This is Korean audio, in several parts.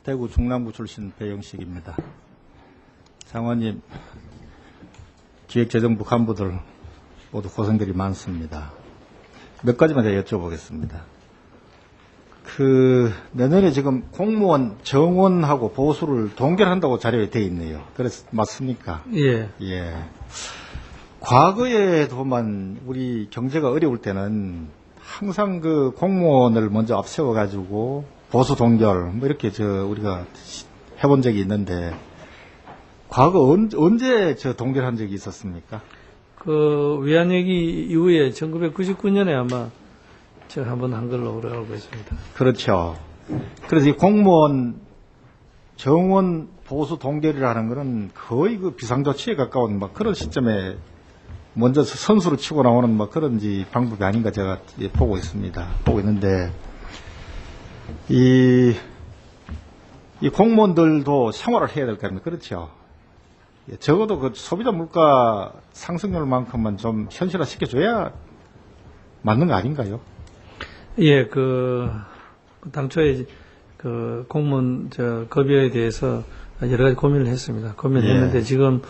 대구 중랑구 출신 배영식입니다. 장관님, 기획재정부 간부들 모두 고생들이 많습니다. 몇 가지만 제가 여쭤보겠습니다. 내년에 지금 공무원 정원하고 보수를 동결한다고 자료에 되어 있네요. 그래서 맞습니까? 예. 예. 과거에도만 우리 경제가 어려울 때는 항상 그 공무원을 먼저 앞세워가지고 보수 동결, 뭐 이렇게 우리가 해본 적이 있는데, 과거 언제 동결한 적이 있었습니까? 외환위기 이후에 1999년에 아마 제가 한번 한 걸로 알고 있습니다. 그렇죠. 그래서 이 공무원 정원 보수 동결이라는 거는 거의 그 비상조치에 가까운 막 그런 시점에 먼저 선수로 치고 나오는 막 그런 방법이 아닌가 제가 보고 있습니다. 보고 있는데, 이 공무원들도 생활을 해야 될 거 아닙니까? 그렇죠. 적어도 그 소비자 물가 상승률만큼만 좀 현실화 시켜줘야 맞는 거 아닌가요? 예, 당초에 공무원 급여에 대해서 여러 가지 고민을 했습니다. 고민을 했는데 지금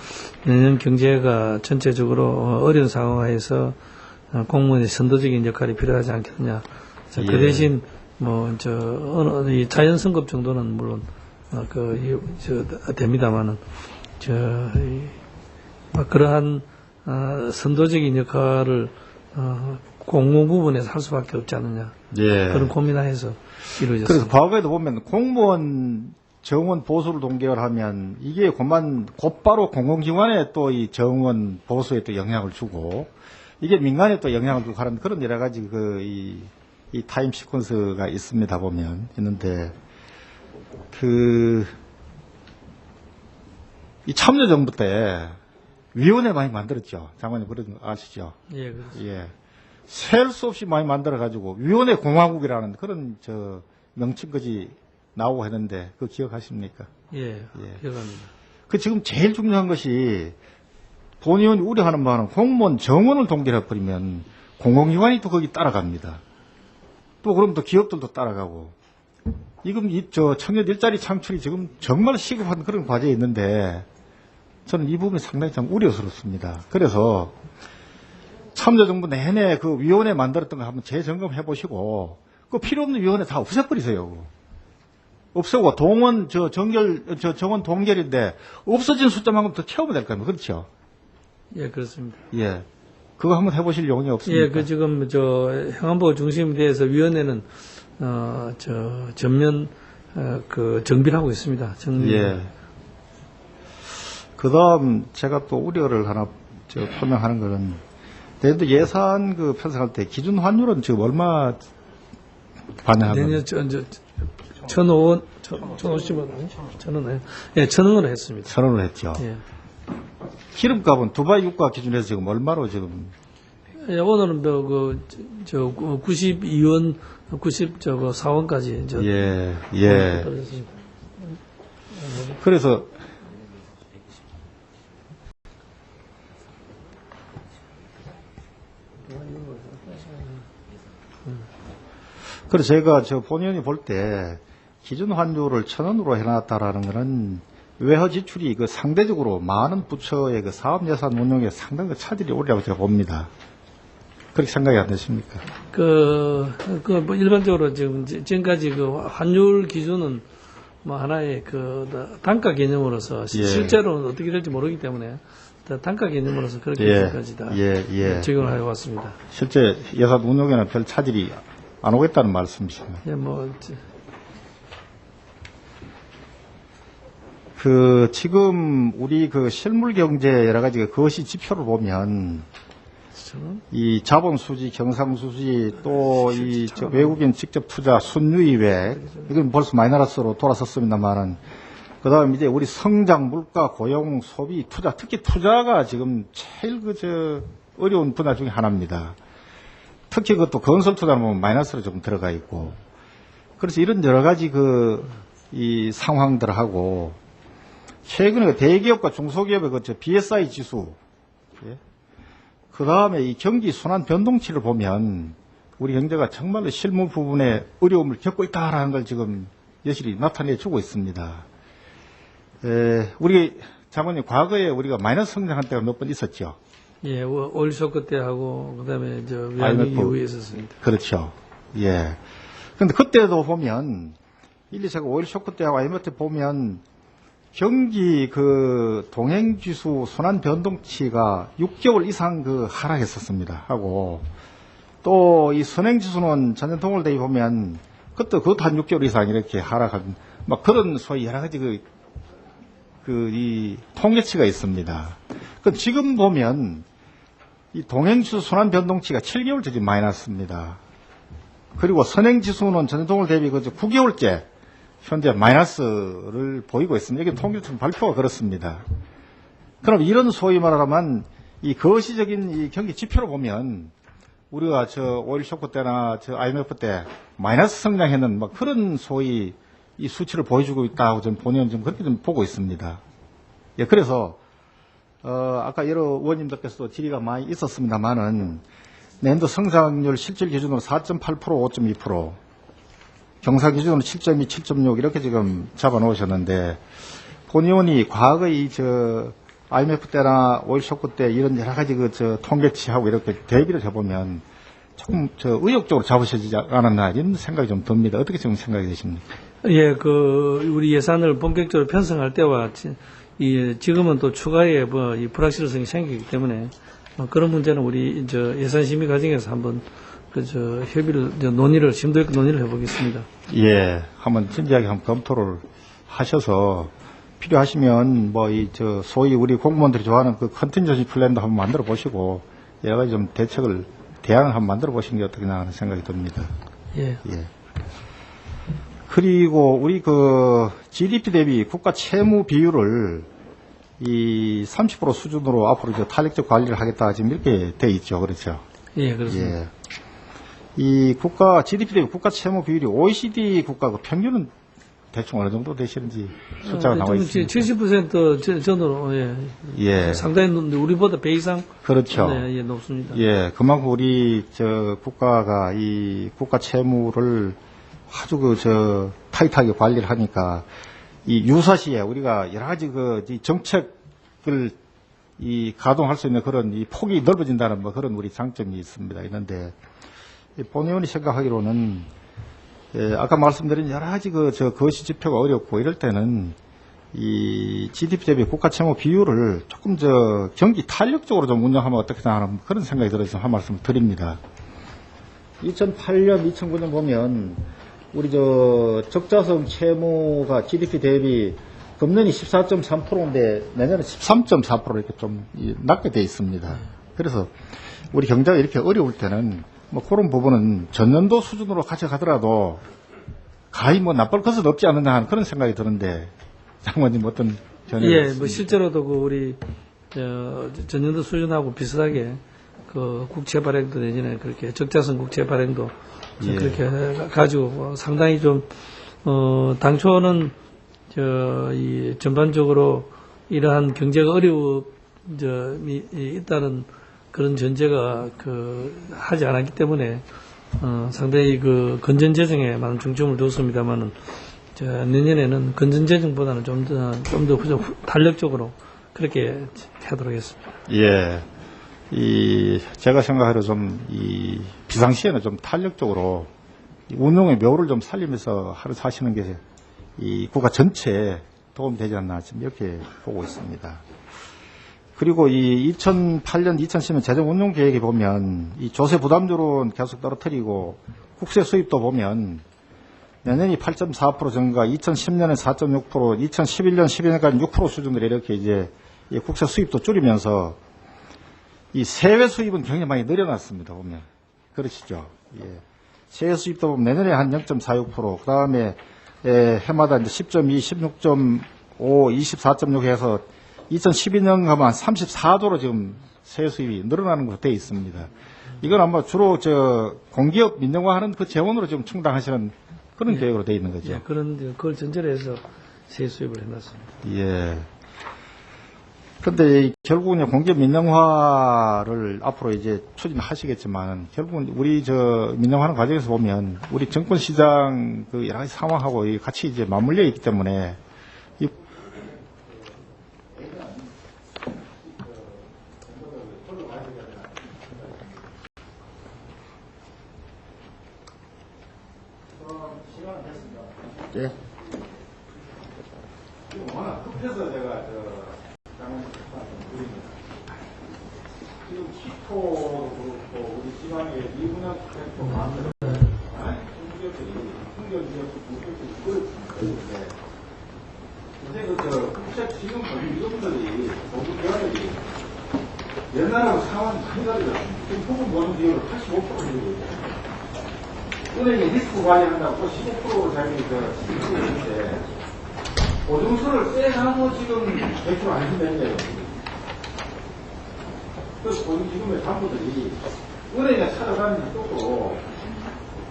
내년 경제가 전체적으로 어려운 상황에서 공무원의 선도적인 역할이 필요하지 않겠느냐. 그 대신 이 자연 선거 정도는 물론 됩니다만은 그러한 선도적인 역할을 공무 부분에서 할 수밖에 없지 않느냐. 예. 그런 고민하에서 이루어졌습니다. 그래서 과거에도 보면 공무원 정원 보수를 동결하면 이게 곧바로 공공기관에 또 이 정원 보수에 또 영향을 주고, 이게 민간에 또 영향을 주고 하는 그런 여러 가지 이 타임 시퀀스가 있습니다. 있는데, 이 참여정부 때 위원회 많이 만들었죠. 장관님 그런 거 아시죠? 예, 그렇습니다. 예. 셀 수 없이 많이 만들어가지고 위원회 공화국이라는 그런 명칭까지 나오고 했는데, 그거 기억하십니까? 예, 기억합니다. 지금 제일 중요한 것이 본 의원이 우려하는 바는 공무원 정원을 동결해버리면 공공기관이 또 거기 따라갑니다. 또 그럼 또 기업들도 따라가고. 지금 청년 일자리 창출이 지금 정말 시급한 그런 과제에 있는데, 저는 이 부분이 상당히 참 우려스럽습니다. 그래서 참여정부 내내 그 위원회 만들었던 거 한번 재점검해 보시고, 그 필요 없는 위원회 다 없애버리세요. 없애고 정원 동결인데 없어진 숫자만큼 더 채우면 될 거 아닙니까? 그렇죠? 예, 그렇습니다. 예. 그거 한번 해보실 용이 없습니까? 예, 지금 행안부 중심에 대해서 위원회는 전면 정비를 하고 있습니다. 예. 그다음 제가 또 우려를 하나 표명하는 거는, 내년도 예산 편성할 때 기준 환율은 지금 얼마 반영하고? 내년 1,050원, 1,000원, 예, 1,000원으로 했습니다. 1,000원으로 했죠. 예. 기름값은 두바이 유가 기준에서 지금 얼마로 지금? 예, 오늘은 92원, 94원까지 예. 떨어졌습니다. 그래서 제가 본의원이 볼 때 기준 환율을 1,000원으로 해놨다라는 거는 외화 지출이 상대적으로 많은 부처의 사업 예산 운용에 상당히 차질이 오리라고 제가 봅니다. 그렇게 생각이 안 되십니까? 일반적으로 지금까지 환율 기준은 하나의 단가 개념으로서 실제로는 어떻게 될지 모르기 때문에 단가 개념으로서 그렇게 지금까지 다 적용을 하여 왔습니다. 실제 예산 운용에는 별 차질이 안 오겠다는 말씀이십니까? 예, 지금 우리 실물 경제 여러 가지 그것이 지표를 보면, 이 자본 수지, 경상 수지, 또 외국인 직접 투자, 순유입액, 이건 벌써 마이너스로 돌아섰습니다만은, 그 다음 이제 우리 성장, 물가, 고용, 소비, 투자, 특히 투자가 지금 제일 어려운 분야 중에 하나입니다. 특히 그것도 건설 투자는 보면 마이너스로 좀 들어가 있고. 그래서 이런 여러 가지 이 상황들하고, 최근에 대기업과 중소기업의 BSI 지수, 그 다음에 이 경기 순환 변동치를 보면 우리 경제가 정말로 실무 부분에 어려움을 겪고 있다라는 걸 지금 여실히 나타내주고 있습니다. 우리 장관님, 과거에 우리가 마이너스 성장한 때가 몇 번 있었죠. 예, 오일 쇼크 때 하고 그다음에 외환위기 이후에 있었습니다. 그렇죠. 예. 근데 그때도 보면 1, 2차가 오일 쇼크 때하고 IMF 때 보면 경기 그 동행지수 순환 변동치가 6개월 이상 그 하락했었습니다. 하고 또 이 선행지수는 전년 동월 대비 보면 그것도 한 6개월 이상 이렇게 하락한 막 그런 소위 여러 가지 이 통계치가 있습니다. 그 지금 보면 이 동행지수 순환 변동치가 7개월째 지금 마이너스입니다. 그리고 선행지수는 전년 동월 대비 9개월째 현재 마이너스를 보이고 있습니다. 이게 통계청 발표가 그렇습니다. 그럼 이런 소위 말하면 이 거시적인 이 경기 지표로 보면 우리가 오일 쇼크 때나 IMF 때 마이너스 성장했는 막 그런 소위 이 수치를 보여주고 있다고 저는 본의원 좀 그렇게 좀 보고 있습니다. 예, 그래서 아까 여러 의원님들께서도 질의가 많이 있었습니다만은 내년도 성장률 실질 기준으로 4.8%, 5.2%, 경사 기준으로 7.2, 7.6 이렇게 지금 잡아놓으셨는데 본의원이 과거의 IMF 때나 오일 쇼크 때 이런 여러 가지 통계치하고 이렇게 대비를 해보면 조금 의욕적으로 잡으시지 않았나 이런 생각이 좀 듭니다. 어떻게 지금 생각이 되십니까? 예, 우리 예산을 본격적으로 편성할 때와 지금은 또 추가의 이 불확실성이 생기기 때문에 그런 문제는 우리 예산 심의 과정에서 한번 협의를 심도 있게 논의를 해보겠습니다. 예, 한번 진지하게 한번 검토를 하셔서 필요하시면 소위 우리 공무원들이 좋아하는 그 컨틴전시 플랜도 한번 만들어 보시고 여러 가지 좀 대안을 한번 만들어 보시는 게 어떻겠나 하는 생각이 듭니다. 예. 그리고 우리 GDP 대비 국가 채무 비율을 이 30% 수준으로 앞으로 탄력적 관리를 하겠다 지금 이렇게 돼 있죠. 그렇죠? 예, 그렇습니다. 예. 이 GDP 대비 국가 채무 비율이 OECD 국가 평균은 대충 어느 정도 되시는지 숫자가 나와 있습니다. 70% 전으로 예. 상당히 우리보다 배 이상 그렇죠. 네, 높습니다. 예, 그만큼 우리 국가가 이 국가 채무를 아주 타이트하게 관리를 하니까 이 유사시에 우리가 여러 가지 이 정책을 가동할 수 있는 그런 이 폭이 넓어진다는 그런 우리 장점이 있습니다. 있는데 본 의원이 생각하기로는 아까 말씀드린 여러 가지 거시 지표가 어렵고 이럴 때는 이 GDP 대비 국가 채무 비율을 조금 경기 탄력적으로 좀 운영하면 어떻겠나 하는 그런 생각이 들어서 한 말씀 드립니다. 2008년, 2009년 보면 우리 적자성 채무가 GDP 대비 금년이 14.3%인데 내년에 13.4% 이렇게 좀 낮게 돼 있습니다. 그래서 우리 경제가 이렇게 어려울 때는 그런 부분은 전년도 수준으로 가져가더라도 가히 나쁠 것은 없지 않느냐 하는 그런 생각이 드는데 장관님 어떤 견해가 예, 있습니까? 실제로도 우리 전년도 수준하고 비슷하게 국채 발행도 내지는 그렇게 적자성 국채 발행도 그렇게 가지고 상당히 좀 당초는 이 전반적으로 이러한 경제가 어려움이 있다는 그런 전제가 하지 않았기 때문에 상당히 건전 재정에 많은 중점을 뒀습니다만은 내년에는 건전 재정보다는 좀 더 탄력적으로 그렇게 하도록 하겠습니다. 예. 제가 생각하기로 이 비상시에는 좀 탄력적으로 운용의 묘를 좀 살리면서 하시는 게 이 국가 전체에 도움이 되지 않나 지금 이렇게 보고 있습니다. 그리고 이 2008년, 2010년 재정 운용 계획에 보면 이 조세 부담률은 계속 떨어뜨리고 국세 수입도 보면 내년이 8.4% 증가, 2010년에 4.6%, 2011년, 12년까지 6% 수준으로 이렇게 이 국세 수입도 줄이면서 이 세외 수입은 굉장히 많이 늘어났습니다, 보면. 그러시죠? 예. 세외 수입도 보면 내년에 한 0.46%, 그 다음에 해마다 이제 10.2, 16.5, 24.6 해서 2012년 가면 한 34도로 지금 세외 수입이 늘어나는 것으로 되어 있습니다. 이건 아마 주로 공기업 민영화하는 그 재원으로 좀 충당하시는 그런 계획으로 되어 있는 거죠. 예, 그걸 전제로 해서 세외 수입을 해놨습니다. 예. 근데 결국은 공개 민영화를 앞으로 이제 추진하시겠지만 결국은 우리 저 민영화하는 과정에서 보면 우리 정권 시장 그 여러 가지 상황하고 같이 이제 맞물려 있기 때문에 이 예. 워낙 급해서 제가 지금 키토도 그렇고 우리 지방의 미분양 주택도 많은데 충격들이 그런데 요새 국책 지금 이동들이 모든 대화들이 옛날하고 상황이 많이 다르죠. 지금 부분 보는 비율을 85% 정도 있어요. 은행이 리스크 관리한다고 15%를 자기가 12% 있는데 보증서를 떼놔서 지금 대출 안 준다는 그래서 보증기금의 담보들이 은행에 찾아가는지 또고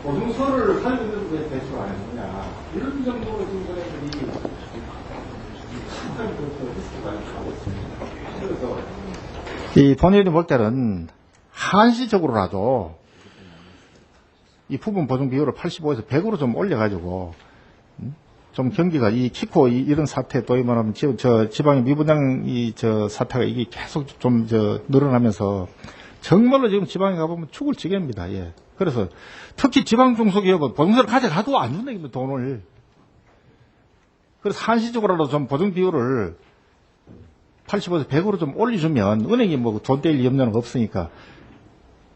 보증서를 가지고 있는데 왜 대출 안 해주냐 이런 정도로 지금 은행들이 상당히 리스크 관리를 하고 있습니다. 그래서 이 본회의원이 볼 때는 한시적으로라도 이 부분 보증 비율을 85에서 100으로 좀 올려가지고 좀 경기가 이 키코 이런 사태 또 이만하면 저 지방의 미분양 저 사태가 이게 계속 좀 늘어나면서 정말로 지금 지방에 가보면 죽을 지경입니다. 예. 그래서 특히 지방 중소기업은 보증서를 가져가도 안 준다 이거 돈을. 그래서 한시적으로라도 좀 보증 비율을 85에서 100으로 좀 올려주면 은행이 뭐 돈 뗄 염려는 없으니까.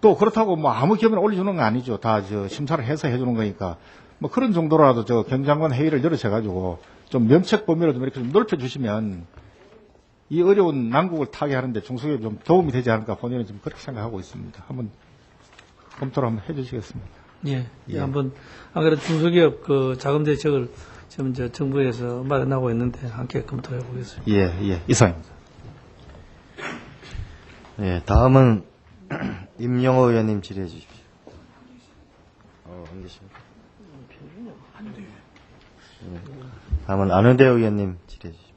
또 그렇다고 뭐 아무 기업이나 올려주는 건 아니죠. 다 심사를 해서 해주는 거니까. 뭐 그런 정도라도 경장관 회의를 열어셔가지고 좀 면책 범위를 좀 이렇게 좀 넓혀주시면 이 어려운 난국을 타게 하는데 중소기업이 좀 도움이 되지 않을까 본인은 좀 그렇게 생각하고 있습니다. 한번 검토를 한번 해주시겠습니다. 예. 예. 한번 안 그래도 중소기업 그 자금 대책을 지금 정부에서 마련하고 있는데 함께 검토해 보겠습니다. 예. 이상입니다. 예, 다음은 임영호 의원님 질의해 주십시오. 안 계십니까? 다음은 안은대 의원님 질의해 주십시오.